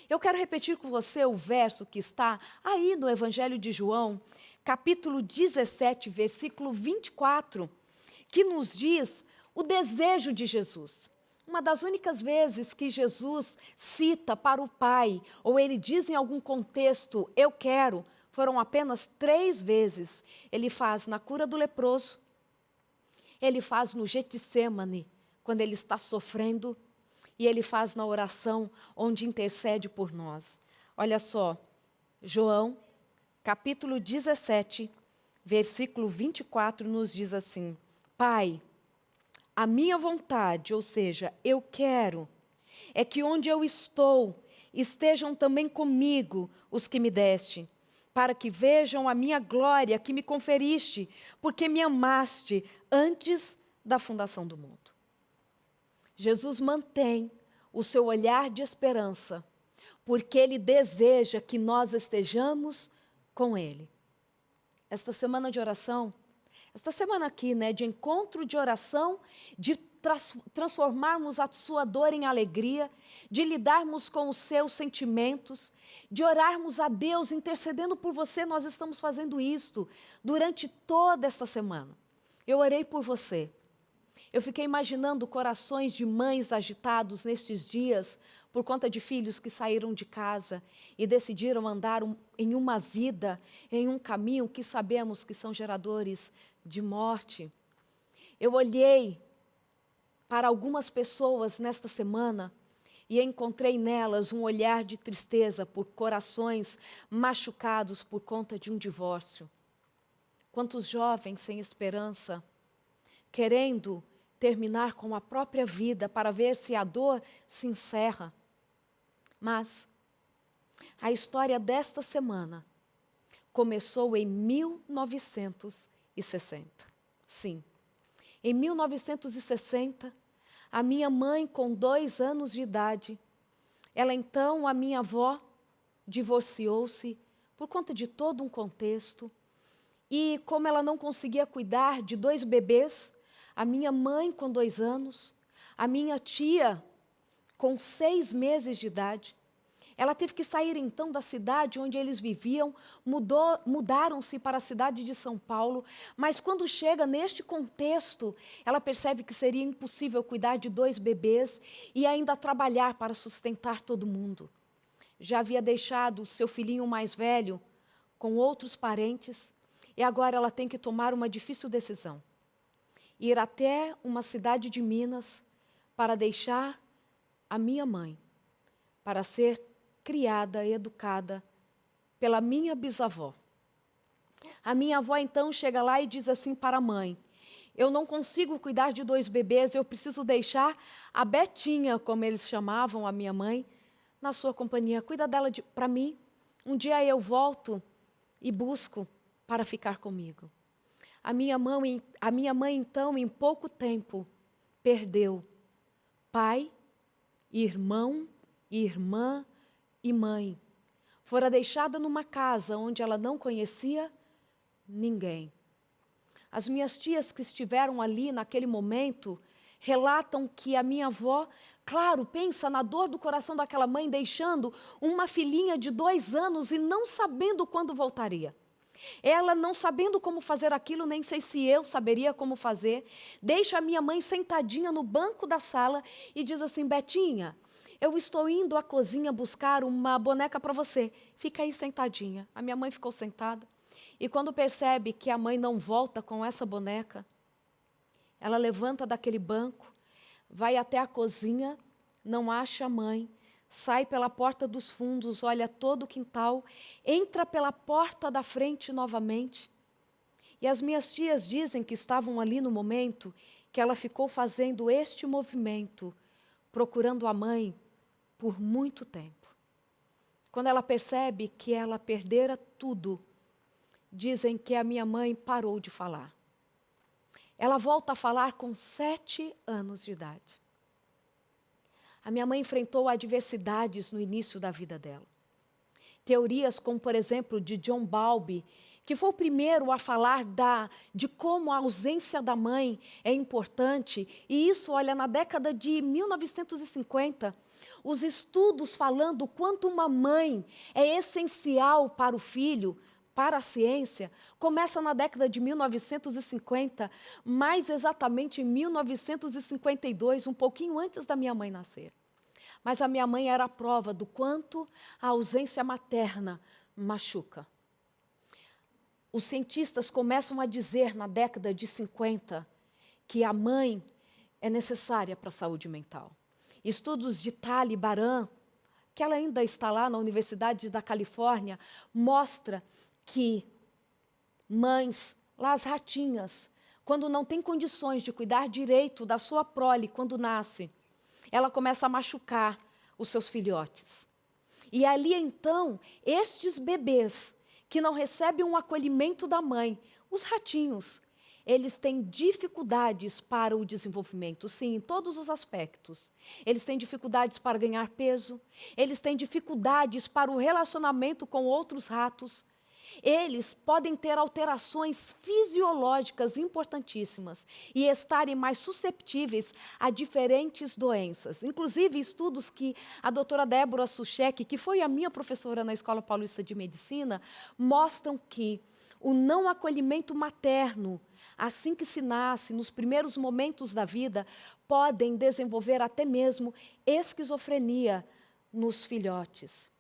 Speaker 5: Eu quero repetir com você o verso que está aí no Evangelho de João, capítulo 17, versículo 24, que nos diz o desejo de Jesus. Uma das únicas vezes que Jesus cita para o Pai, ou Ele diz em algum contexto, eu quero, foram apenas 3 vezes. Ele faz na cura do leproso, Ele faz no Getsêmani, quando Ele está sofrendo, e Ele faz na oração onde intercede por nós. Olha só, João, capítulo 17, versículo 24, nos diz assim: Pai, a minha vontade, ou seja, eu quero, é que onde eu estou, estejam também comigo os que me deste, para que vejam a minha glória que me conferiste, porque me amaste antes da fundação do mundo. Jesus mantém o seu olhar de esperança, porque Ele deseja que nós estejamos com Ele. Esta semana de oração, esta semana aqui, de encontro de oração, de transformarmos a sua dor em alegria, de lidarmos com os seus sentimentos, de orarmos a Deus intercedendo por você. Nós estamos fazendo isto durante toda esta semana. Eu orei por você. Eu fiquei imaginando corações de mães agitados nestes dias por conta de filhos que saíram de casa e decidiram andar em uma vida, em um caminho que sabemos que são geradores de morte. Eu olhei para algumas pessoas nesta semana e encontrei nelas um olhar de tristeza por corações machucados por conta de um divórcio. Quantos jovens sem esperança, querendo terminar com a própria vida para ver se a dor se encerra. Mas a história desta semana começou em 1960. Sim, em 1960, a minha mãe, com 2 anos de idade, ela então, a minha avó, divorciou-se por conta de todo um contexto. E como ela não conseguia cuidar de 2 bebês, a minha mãe com 2 anos, a minha tia com 6 meses de idade, ela teve que sair então da cidade onde eles viviam, mudaram-se para a cidade de São Paulo, mas quando chega neste contexto, ela percebe que seria impossível cuidar de 2 bebês e ainda trabalhar para sustentar todo mundo. Já havia deixado seu filhinho mais velho com outros parentes e agora ela tem que tomar uma difícil decisão. Ir até uma cidade de Minas para deixar a minha mãe, para ser criada e educada pela minha bisavó. A minha avó então chega lá e diz assim para a mãe: eu não consigo cuidar de 2 bebês, eu preciso deixar a Betinha, como eles chamavam a minha mãe, na sua companhia. Cuida dela para mim, um dia eu volto e busco para ficar comigo. A minha mãe então, em pouco tempo, perdeu pai, irmão, irmã e mãe. Fora deixada numa casa onde ela não conhecia ninguém. As minhas tias que estiveram ali naquele momento relatam que a minha avó, claro, pensa na dor do coração daquela mãe deixando uma filhinha de 2 anos e não sabendo quando voltaria. Ela não sabendo como fazer aquilo, nem sei se eu saberia como fazer, deixa a minha mãe sentadinha no banco da sala e diz assim: Betinha, eu estou indo à cozinha buscar uma boneca para você. Fica aí sentadinha. A minha mãe ficou sentada. E quando percebe que a mãe não volta com essa boneca, ela levanta daquele banco, vai até a cozinha, não acha a mãe, sai pela porta dos fundos, olha todo o quintal, entra pela porta da frente novamente. E as minhas tias dizem que estavam ali no momento que ela ficou fazendo este movimento, procurando a mãe por muito tempo. Quando ela percebe que ela perdera tudo, dizem que a minha mãe parou de falar. Ela volta a falar com 7 anos de idade. A minha mãe enfrentou adversidades no início da vida dela. Teorias como, por exemplo, de John Bowlby, que foi o primeiro a falar de como a ausência da mãe é importante. E isso, olha, na década de 1950, os estudos falando o quanto uma mãe é essencial para o filho, para a ciência, começa na década de 1950, mais exatamente em 1952, um pouquinho antes da minha mãe nascer. Mas a minha mãe era a prova do quanto a ausência materna machuca. Os cientistas começam a dizer na década de 50 que a mãe é necessária para a saúde mental. Estudos de Tali Baran, que ela ainda está lá na Universidade da Califórnia, mostra que mães, lá as ratinhas, quando não tem condições de cuidar direito da sua prole quando nasce, ela começa a machucar os seus filhotes. E ali então, estes bebês que não recebem um acolhimento da mãe, os ratinhos, eles têm dificuldades para o desenvolvimento, sim, em todos os aspectos. Eles têm dificuldades para ganhar peso, eles têm dificuldades para o relacionamento com outros ratos. Eles podem ter alterações fisiológicas importantíssimas e estarem mais susceptíveis a diferentes doenças. Inclusive, estudos que a doutora Débora Suchek, que foi a minha professora na Escola Paulista de Medicina, mostram que o não acolhimento materno, assim que se nasce, nos primeiros momentos da vida, podem desenvolver até mesmo esquizofrenia nos filhotes.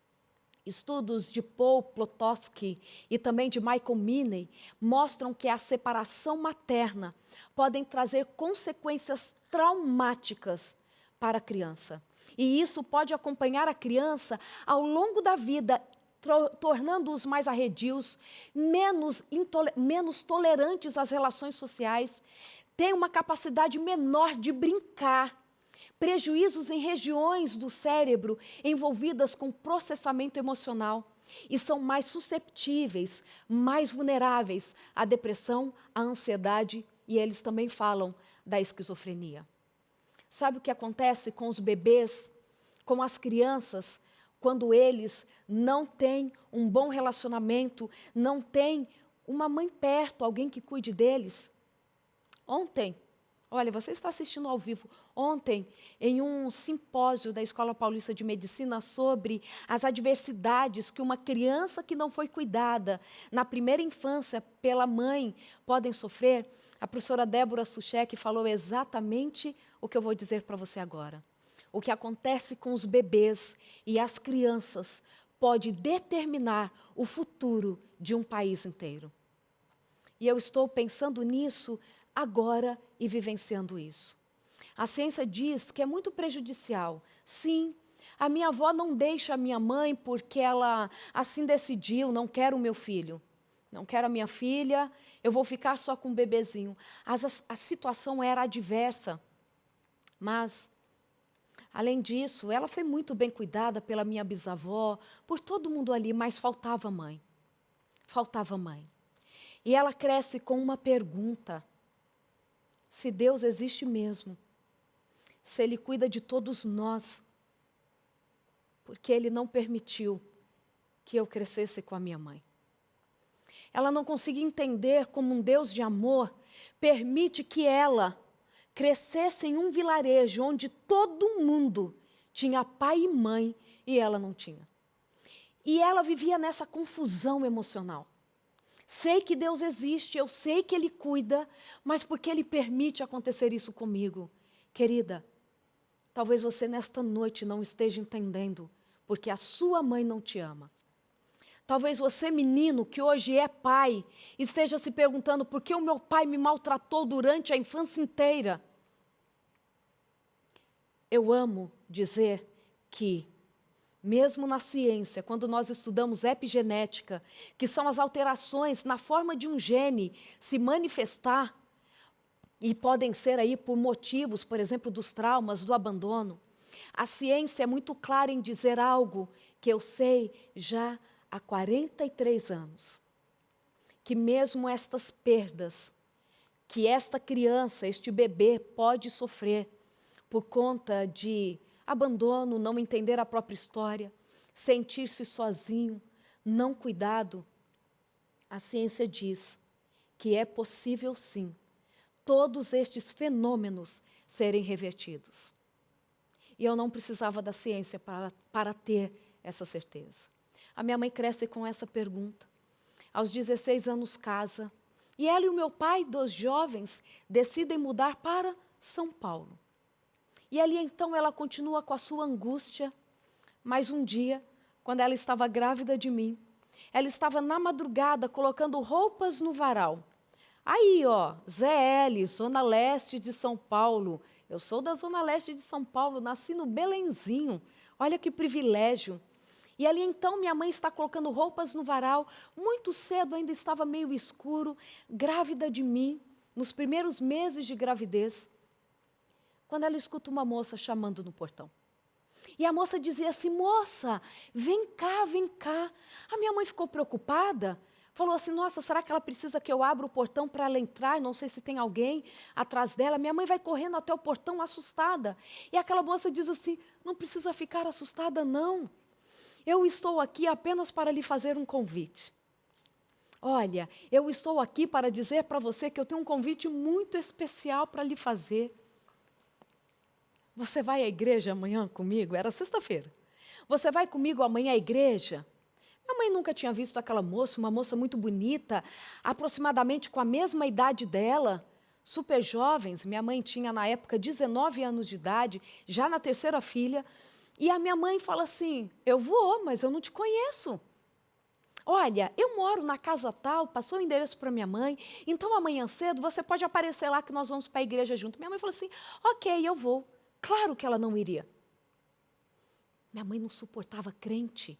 Speaker 5: Estudos de Paul Plotowski e também de Michael Meaney mostram que a separação materna podem trazer consequências traumáticas para a criança. E isso pode acompanhar a criança ao longo da vida, tornando-os mais arredios, menos tolerantes às relações sociais, têm uma capacidade menor de brincar, prejuízos em regiões do cérebro envolvidas com processamento emocional e são mais susceptíveis, mais vulneráveis à depressão, à ansiedade e eles também falam da esquizofrenia. Sabe o que acontece com os bebês, com as crianças, quando eles não têm um bom relacionamento, não têm uma mãe perto, alguém que cuide deles? Ontem, olha, você está assistindo ao vivo, ontem, em um simpósio da Escola Paulista de Medicina sobre as adversidades que uma criança que não foi cuidada na primeira infância pela mãe podem sofrer, a professora Débora Suchek falou exatamente o que eu vou dizer para você agora. O que acontece com os bebês e as crianças pode determinar o futuro de um país inteiro. E eu estou pensando nisso agora e vivenciando isso. A ciência diz que é muito prejudicial. Sim, a minha avó não deixa a minha mãe porque ela assim decidiu, não quero o meu filho. Não quero a minha filha, eu vou ficar só com o bebezinho. A situação era adversa, mas além disso, ela foi muito bem cuidada pela minha bisavó, por todo mundo ali, mas faltava mãe. Faltava mãe. E ela cresce com uma pergunta: se Deus existe mesmo, se Ele cuida de todos nós, porque Ele não permitiu que eu crescesse com a minha mãe. Ela não conseguia entender como um Deus de amor permite que ela crescesse em um vilarejo onde todo mundo tinha pai e mãe e ela não tinha. E ela vivia nessa confusão emocional. Sei que Deus existe, eu sei que Ele cuida, mas por que Ele permite acontecer isso comigo? Querida, talvez você nesta noite não esteja entendendo porque a sua mãe não te ama. Talvez você, menino, que hoje é pai, esteja se perguntando por que o meu pai me maltratou durante a infância inteira. Eu amo dizer que, mesmo na ciência, quando nós estudamos epigenética, que são as alterações na forma de um gene se manifestar, e podem ser aí por motivos, por exemplo, dos traumas, do abandono, a ciência é muito clara em dizer algo que eu sei já há 43 anos, que mesmo estas perdas que esta criança, este bebê pode sofrer por conta de abandono, não entender a própria história, sentir-se sozinho, não cuidado, a ciência diz que é possível sim todos estes fenômenos serem revertidos. E eu não precisava da ciência para ter essa certeza. A minha mãe cresce com essa pergunta. Aos 16 anos casa. E ela e o meu pai, 2 jovens, decidem mudar para São Paulo. E ali então ela continua com a sua angústia. Mas um dia, quando ela estava grávida de mim, ela estava na madrugada colocando roupas no varal. Aí, ó, ZL, Zona Leste de São Paulo, Eu sou da Zona Leste de São Paulo, nasci no Belenzinho. Olha que privilégio. E ali então minha mãe está colocando roupas no varal, muito cedo, ainda estava meio escuro, grávida de mim, nos primeiros meses de gravidez, quando ela escuta uma moça chamando no portão. E a moça dizia assim: moça, vem cá, vem cá. A minha mãe ficou preocupada, falou assim: nossa, será que ela precisa que eu abra o portão para ela entrar? Não sei se tem alguém atrás dela. Minha mãe vai correndo até o portão assustada. E aquela moça diz assim: não precisa ficar assustada, não. Eu estou aqui apenas para lhe fazer um convite. Olha, eu estou aqui para dizer para você que eu tenho um convite muito especial para lhe fazer. Você vai à igreja amanhã comigo? Era sexta-feira. Você vai comigo amanhã à igreja? Minha mãe nunca tinha visto aquela moça, uma moça muito bonita, aproximadamente com a mesma idade dela, super jovens. Minha mãe tinha, na época, 19 anos de idade, já na terceira filha. E a minha mãe fala assim: eu vou, mas eu não te conheço. Olha, eu moro na casa tal, passou o endereço para minha mãe, então amanhã cedo você pode aparecer lá que nós vamos para a igreja junto. Minha mãe falou assim: ok, eu vou. Claro que ela não iria. Minha mãe não suportava crente.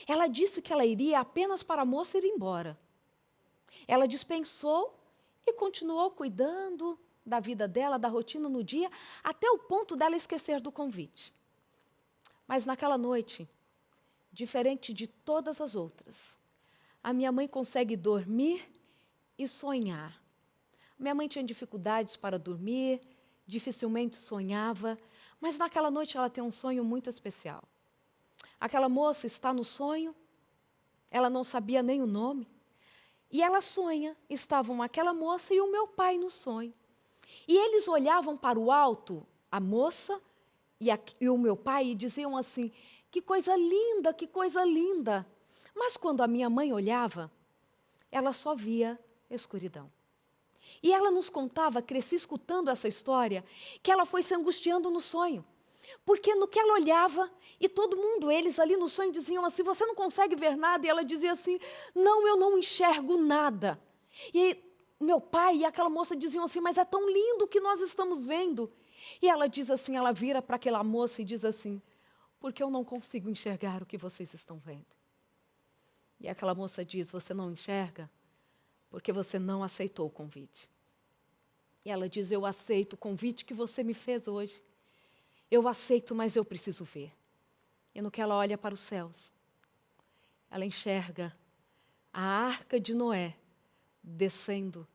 Speaker 5: Ela disse que ela iria apenas para a moça ir embora. Ela dispensou e continuou cuidando da vida dela, da rotina no dia, até o ponto dela esquecer do convite. Mas naquela noite, diferente de todas as outras, a minha mãe consegue dormir e sonhar. Minha mãe tinha dificuldades para dormir, dificilmente sonhava, mas naquela noite ela tem um sonho muito especial. Aquela moça está no sonho, ela não sabia nem o nome, e ela sonha, estavam aquela moça e o meu pai no sonho. E eles olhavam para o alto, a moça e o meu pai, e diziam assim: que coisa linda, que coisa linda. Mas quando a minha mãe olhava, ela só via escuridão. E ela nos contava, cresci escutando essa história, que ela foi se angustiando no sonho. Porque no que ela olhava, e todo mundo, eles ali no sonho diziam assim: você não consegue ver nada? E ela dizia assim: não, eu não enxergo nada. E meu pai e aquela moça diziam assim: mas é tão lindo o que nós estamos vendo. E ela diz assim, ela vira para aquela moça e diz assim: porque eu não consigo enxergar o que vocês estão vendo. E aquela moça diz: você não enxerga porque você não aceitou o convite. E ela diz: eu aceito o convite que você me fez hoje. Eu aceito, mas eu preciso ver. E no que ela olha para os céus, ela enxerga a arca de Noé descendo,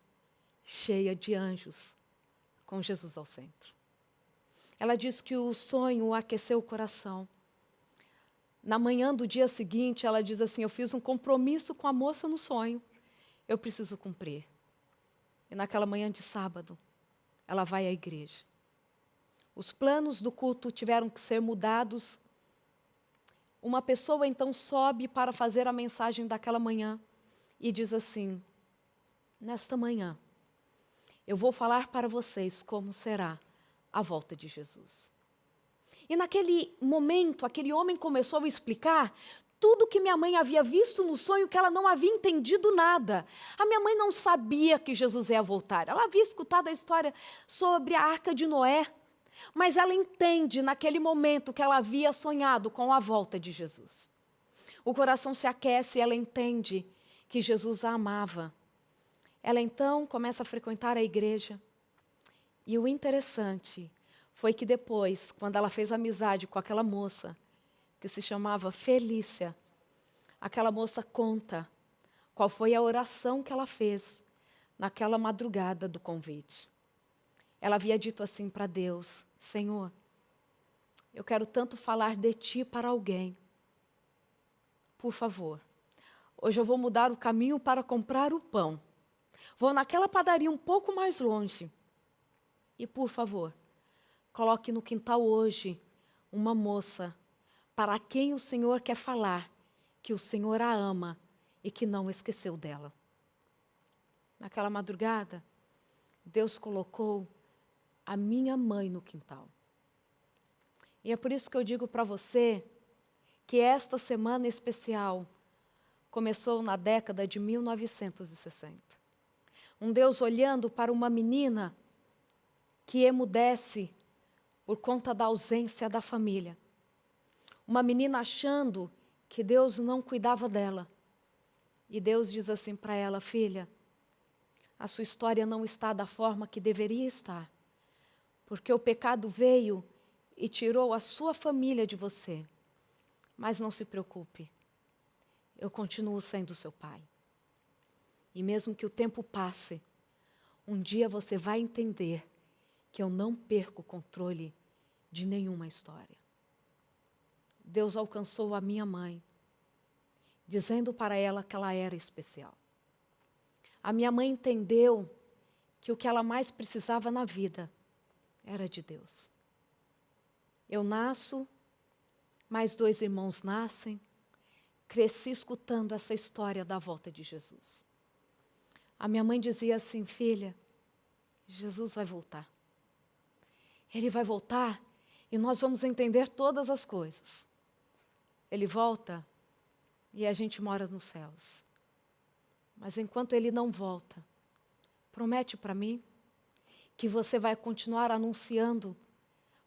Speaker 5: cheia de anjos, com Jesus ao centro. Ela diz que o sonho aqueceu o coração. Na manhã do dia seguinte, ela diz assim: eu fiz um compromisso com a moça no sonho, eu preciso cumprir. E naquela manhã de sábado, ela vai à igreja. Os planos do culto tiveram que ser mudados. Uma pessoa então sobe para fazer a mensagem daquela manhã e diz assim: nesta manhã, eu vou falar para vocês como será a volta de Jesus. E naquele momento, aquele homem começou a explicar tudo que minha mãe havia visto no sonho, que ela não havia entendido nada. A minha mãe não sabia que Jesus ia voltar. Ela havia escutado a história sobre a arca de Noé, mas ela entende naquele momento que ela havia sonhado com a volta de Jesus. O coração se aquece e ela entende que Jesus a amava. Ela então começa a frequentar a igreja. E o interessante foi que depois, quando ela fez amizade com aquela moça, que se chamava Felícia, aquela moça conta qual foi a oração que ela fez naquela madrugada do convite. Ela havia dito assim para Deus: Senhor, eu quero tanto falar de Ti para alguém. Por favor, hoje eu vou mudar o caminho para comprar o pão. Vou naquela padaria um pouco mais longe. E, por favor, coloque no quintal hoje uma moça para quem o Senhor quer falar que o Senhor a ama e que não esqueceu dela. Naquela madrugada, Deus colocou a minha mãe no quintal. E é por isso que eu digo para você que esta semana especial começou na década de 1960. Um Deus olhando para uma menina que emudece por conta da ausência da família. Uma menina achando que Deus não cuidava dela. E Deus diz assim para ela: filha, a sua história não está da forma que deveria estar, porque o pecado veio e tirou a sua família de você. Mas não se preocupe, eu continuo sendo seu pai. E mesmo que o tempo passe, um dia você vai entender que eu não perco o controle de nenhuma história. Deus alcançou a minha mãe, dizendo para ela que ela era especial. A minha mãe entendeu que o que ela mais precisava na vida era de Deus. Eu nasço, mais 2 irmãos nascem, cresci escutando essa história da volta de Jesus. A minha mãe dizia assim: filha, Jesus vai voltar. Ele vai voltar e nós vamos entender todas as coisas. Ele volta e a gente mora nos céus. Mas enquanto ele não volta, promete para mim que você vai continuar anunciando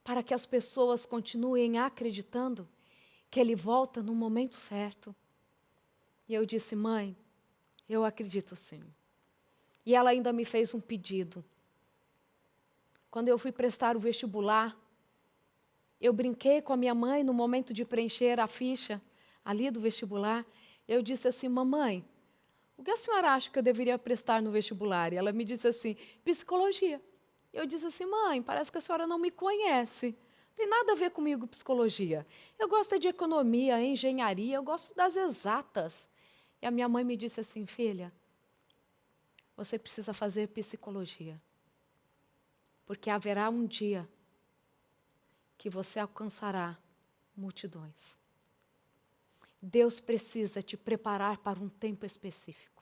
Speaker 5: para que as pessoas continuem acreditando que ele volta no momento certo. E eu disse: mãe, eu acredito sim. E ela ainda me fez um pedido. Quando eu fui prestar o vestibular, eu brinquei com a minha mãe no momento de preencher a ficha ali do vestibular. Eu disse assim: mamãe, o que a senhora acha que eu deveria prestar no vestibular? E ela me disse assim: psicologia. Eu disse assim: mãe, parece que a senhora não me conhece. Não tem nada a ver comigo psicologia. Eu gosto de economia, engenharia, eu gosto das exatas. E a minha mãe me disse assim: filha, você precisa fazer psicologia. Porque haverá um dia que você alcançará multidões. Deus precisa te preparar para um tempo específico.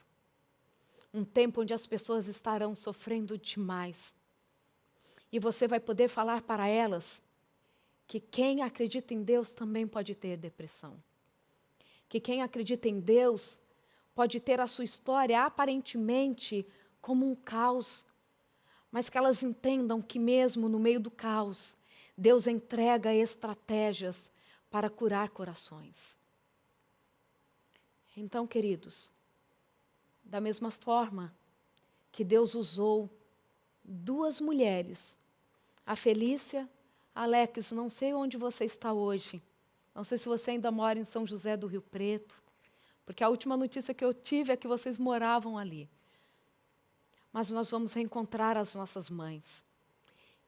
Speaker 5: Um tempo onde as pessoas estarão sofrendo demais. E você vai poder falar para elas que quem acredita em Deus também pode ter depressão. Que quem acredita em Deus pode ter a sua história aparentemente como um caos, mas que elas entendam que mesmo no meio do caos, Deus entrega estratégias para curar corações. Então, queridos, da mesma forma que Deus usou 2 mulheres, a Felícia, Alex, não sei onde você está hoje, não sei se você ainda mora em São José do Rio Preto, porque a última notícia que eu tive é que vocês moravam ali. Mas nós vamos reencontrar as nossas mães,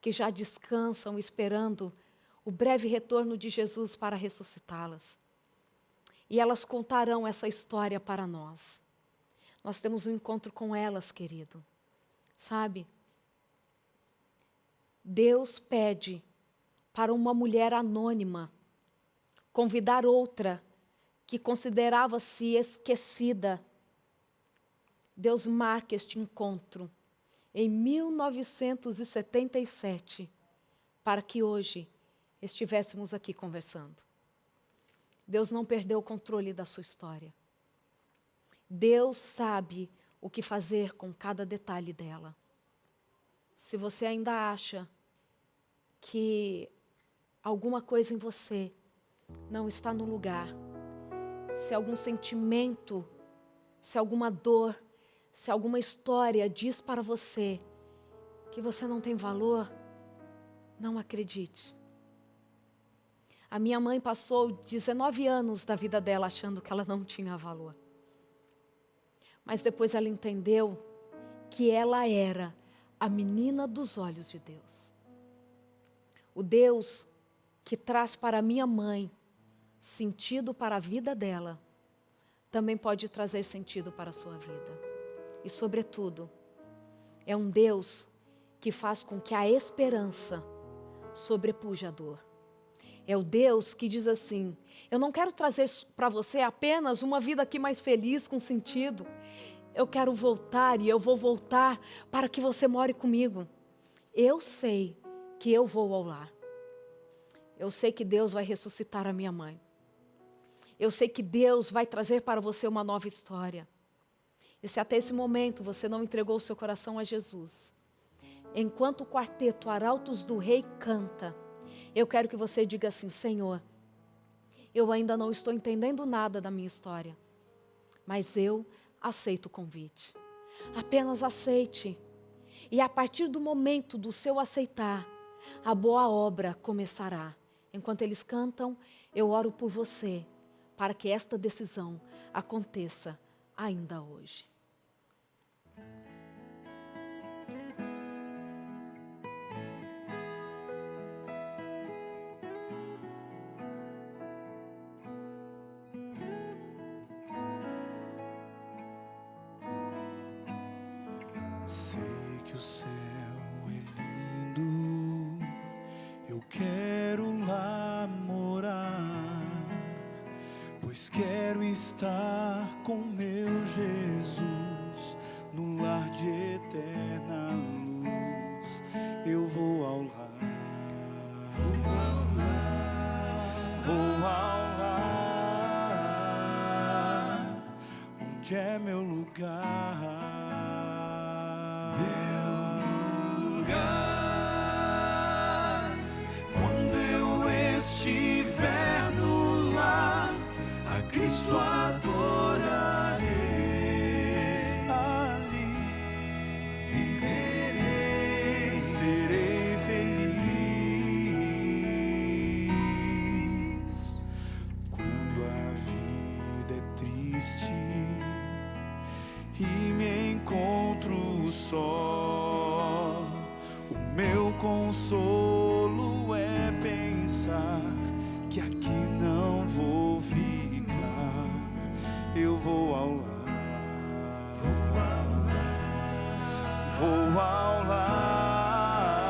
Speaker 5: que já descansam esperando o breve retorno de Jesus para ressuscitá-las. E elas contarão essa história para nós. Nós temos um encontro com elas, querido. Sabe? Deus pede para uma mulher anônima convidar outra que considerava-se esquecida. Deus marca este encontro em 1977 para que hoje estivéssemos aqui conversando. Deus não perdeu o controle da sua história. Deus sabe o que fazer com cada detalhe dela. Se você ainda acha que alguma coisa em você não está no lugar, se algum sentimento, se alguma dor, se alguma história diz para você que você não tem valor, não acredite. A minha mãe passou 19 anos da vida dela achando que ela não tinha valor. Mas depois ela entendeu que ela era a menina dos olhos de Deus. O Deus que traz para a minha mãe sentido para a vida dela, também pode trazer sentido para a sua vida. E, sobretudo, é um Deus que faz com que a esperança sobrepuja a dor. É o Deus que diz assim: eu não quero trazer para você apenas uma vida aqui mais feliz, com sentido. Eu quero voltar e eu vou voltar para que você more comigo. Eu sei que eu vou ao lar. Eu sei que Deus vai ressuscitar a minha mãe. Eu sei que Deus vai trazer para você uma nova história. E se até esse momento você não entregou o seu coração a Jesus, enquanto o quarteto Arautos do Rei canta, eu quero que você diga assim: Senhor, eu ainda não estou entendendo nada da minha história, mas eu aceito o convite. Apenas aceite. E a partir do momento do seu aceitar, a boa obra começará. Enquanto eles cantam, eu oro por você, para que esta decisão aconteça ainda hoje.
Speaker 3: Sei que o céu é lindo, eu quero lá morar, pois quero estar com meu Jesus no lar de eterna luz. Eu vou ao lar, vou ao lar, onde é meu lugar. Estiver no lar, a Cristo adorarei, ali viverei, serei feliz. Quando a vida é triste e me encontro só, o meu consolo é pensar que aqui não vou ficar. Eu vou ao lar, vou ao lar,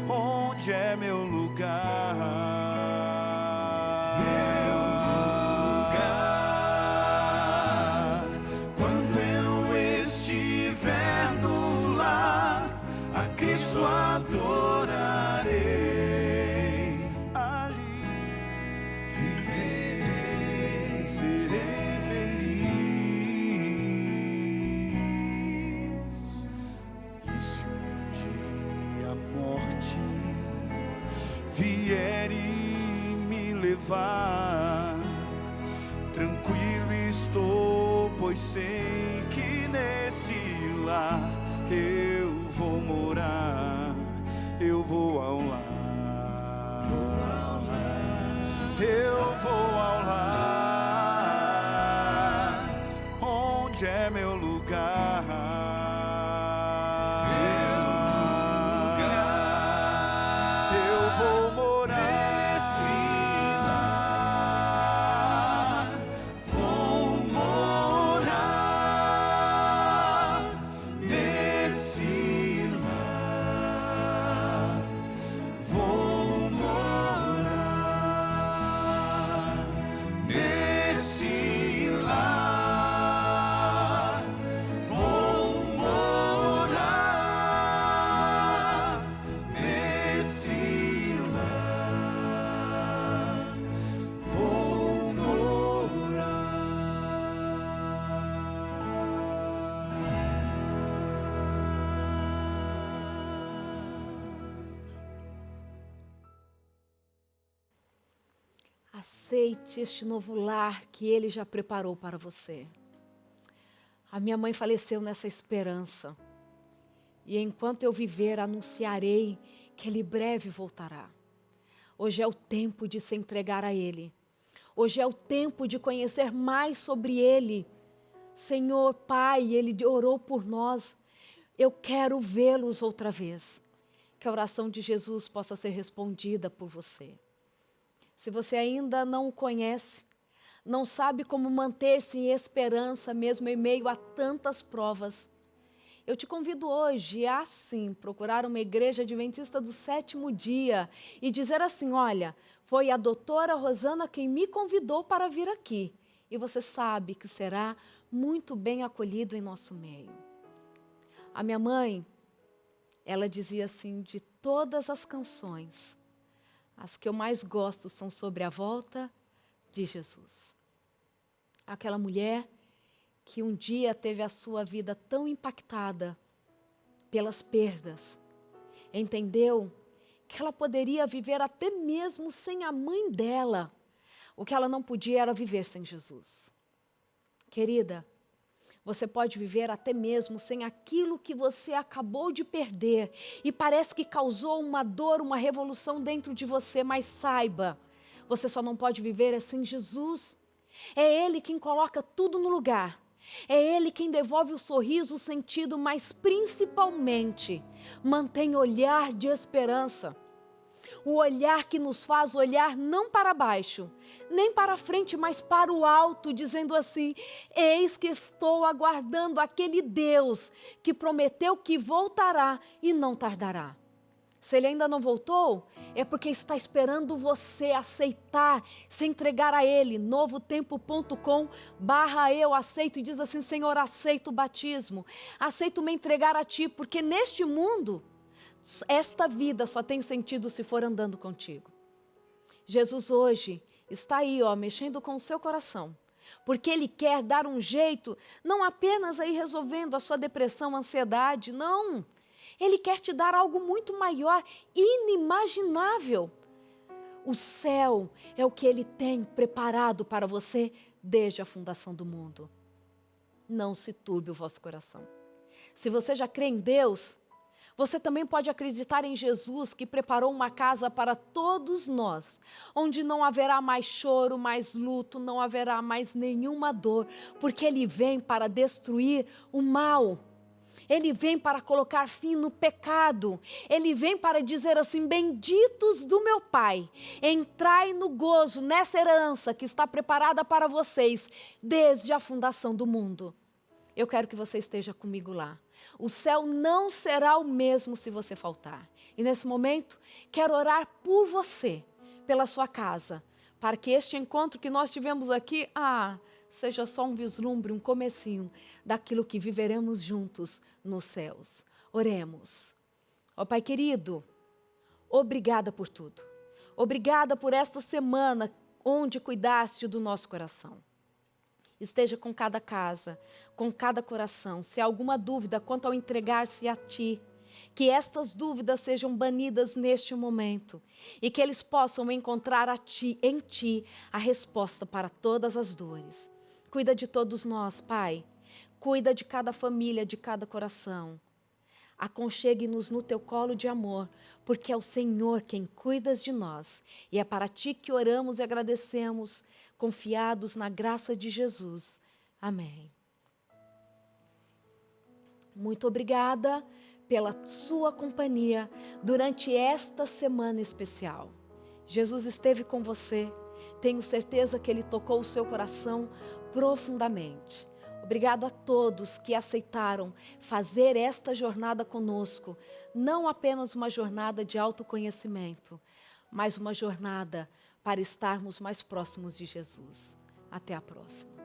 Speaker 3: onde é meu lugar. Meu lugar. Quando eu estiver no lar, a Cristo adorarei. Vier e me levar, tranquilo estou, pois sei que nesse lar eu vou morar. Eu vou ao lar, eu vou ao lar, onde é meu lugar.
Speaker 5: Aceite este novo lar que Ele já preparou para você. A minha mãe faleceu nessa esperança. E enquanto eu viver, anunciarei que Ele breve voltará. Hoje é o tempo de se entregar a Ele. Hoje é o tempo de conhecer mais sobre Ele. Senhor, Pai, Ele orou por nós. Eu quero vê-los outra vez. Que a oração de Jesus possa ser respondida por você. Se você ainda não o conhece, não sabe como manter-se em esperança mesmo em meio a tantas provas, eu te convido hoje a, sim, procurar uma igreja adventista do 7º dia e dizer assim: olha, foi a doutora Rosana quem me convidou para vir aqui. E você sabe que será muito bem acolhido em nosso meio. A minha mãe, ela dizia assim, de todas as canções, as que eu mais gosto são sobre a volta de Jesus. Aquela mulher que um dia teve a sua vida tão impactada pelas perdas. Entendeu que ela poderia viver até mesmo sem a mãe dela. O que ela não podia era viver sem Jesus. Querida, você pode viver até mesmo sem aquilo que você acabou de perder e parece que causou uma dor, uma revolução dentro de você, mas saiba, você só não pode viver sem Jesus. É Ele quem coloca tudo no lugar. É Ele quem devolve o sorriso, o sentido, mas principalmente mantém olhar de esperança. O olhar que nos faz olhar não para baixo, nem para frente, mas para o alto, dizendo assim: eis que estou aguardando aquele Deus que prometeu que voltará e não tardará. Se Ele ainda não voltou, é porque está esperando você aceitar, se entregar a Ele. novotempo.com/eu aceito, e diz assim: Senhor, aceito o batismo, aceito me entregar a Ti, porque neste mundo, esta vida só tem sentido se for andando contigo. Jesus hoje está aí, mexendo com o seu coração, porque Ele quer dar um jeito, não apenas aí resolvendo a sua depressão, ansiedade, não. Ele quer te dar algo muito maior, inimaginável. O céu é o que Ele tem preparado para você desde a fundação do mundo. Não se turbe o vosso coração. Se você já crê em Deus, você também pode acreditar em Jesus, que preparou uma casa para todos nós, onde não haverá mais choro, mais luto, não haverá mais nenhuma dor, porque Ele vem para destruir o mal. Ele vem para colocar fim no pecado. Ele vem para dizer assim: benditos do meu Pai, entrai no gozo, nessa herança que está preparada para vocês desde a fundação do mundo. Eu quero que você esteja comigo lá. O céu não será o mesmo se você faltar. E nesse momento, quero orar por você, pela sua casa, para que este encontro que nós tivemos aqui, seja só um vislumbre, um comecinho daquilo que viveremos juntos nos céus. Oremos. Ó Pai querido, obrigada por tudo. Obrigada por esta semana onde cuidaste do nosso coração. Esteja com cada casa, com cada coração. Se há alguma dúvida quanto ao entregar-se a Ti, que estas dúvidas sejam banidas neste momento e que eles possam encontrar em Ti a resposta para todas as dores. Cuida de todos nós, Pai. Cuida de cada família, de cada coração. Aconchegue-nos no Teu colo de amor, porque é o Senhor quem cuida de nós. E é para Ti que oramos e agradecemos, confiados na graça de Jesus. Amém. Muito obrigada pela sua companhia durante esta semana especial. Jesus esteve com você. Tenho certeza que Ele tocou o seu coração profundamente. Obrigado a todos que aceitaram fazer esta jornada conosco. Não apenas uma jornada de autoconhecimento, mas uma jornada para estarmos mais próximos de Jesus. Até a próxima.